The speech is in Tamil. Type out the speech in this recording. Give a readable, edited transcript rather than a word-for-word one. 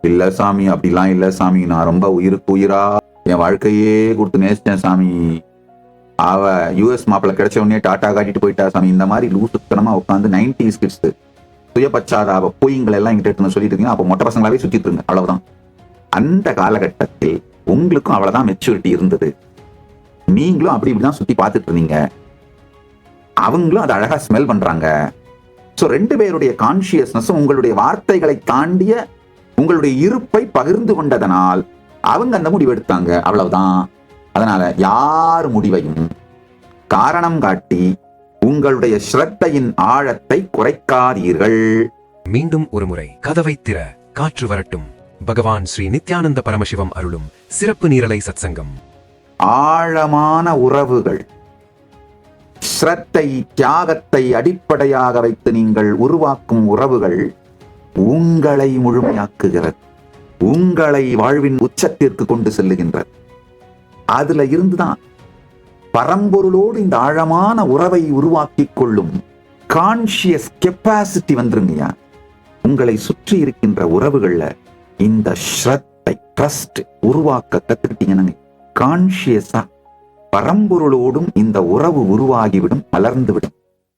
இல்ல சாமி, அப்படிலாம் இல்ல சாமி, நான் ரொம்ப உயிருக்கு உயிரா என் வாழ்க்கையே கொடுத்து நேசிச்சேன் சாமி, அவ யூஎஸ் மாப்பிள்ள கிடைச்ச உடனே டாட்டா காட்டிட்டு போயிட்டா சாமி. இந்த மாதிரி லூசுத்தனமா உட்காந்து 90s கிட்ஸ் சுயபச்சாதாப பொய்ங்களை எல்லாம் எங்கிட்ட சொல்லிட்டு இருக்கீங்க. அப்ப மொட்டை பசங்களாவே சுத்திட்டு இருங்க, அவ்வளவுதான். அந்த காலகட்டத்தில் உங்களுக்கும் அவ்வளவுதான் மெச்சூரிட்டி இருந்தது. நீங்களும் அப்படி இப்படிதான் சுத்தி பார்த்துட்டு இருந்தீங்க, அவங்களும் அதை அழகா ஸ்மெல் பண்றாங்க. சோ 2 பேருடைய கான்சியஸ்னஸும் உங்களுடைய வார்த்தைகளை தாண்டிய உங்களுடைய இருப்பை பகிர்ந்து கொண்டதனால் அவங்க அந்த முடிவு எடுத்தாங்க, அவ்வளவுதான். அதனால யார் முடிவையும் காரணம் காட்டி உங்களுடைய ஸ்ரத்தையின் ஆழத்தை குறைக்காதீர்கள். மீண்டும் ஒரு முறை கதவை திற, காற்று வரட்டும். பகவான் ஸ்ரீ நித்யானந்த பரமசிவம் அருளும் சிறப்பு நீரலை சத்சங்கம். ஆழமான உறவுகள், ஸ்ரத்தை, தியாகத்தை அடிப்படையாக வைத்து நீங்கள் உருவாக்கும் உறவுகள் உங்களை முழுமையாக்குகிறது, உங்களை வாழ்வின் உச்சத்திற்கு கொண்டு செல்லுகின்றது. அதுல இருந்துதான் பரம்பொருளோடு இந்த ஆழமான உறவை உருவாக்கி கொள்ளும் கான்சியஸ் கெப்பாசிட்டி வந்துருங்கய்யா. உங்களை சுற்றி இருக்கின்ற உறவுகள்ல இந்த ஸ்ரத்தை, ட்ரஸ்ட் உருவாக்க கத்துக்கிட்டீங்கன்னா கான்சியஸா பரம்பொருளோடும் இந்த உறவு உருவாகிவிடும், மலர்ந்துவிடும்.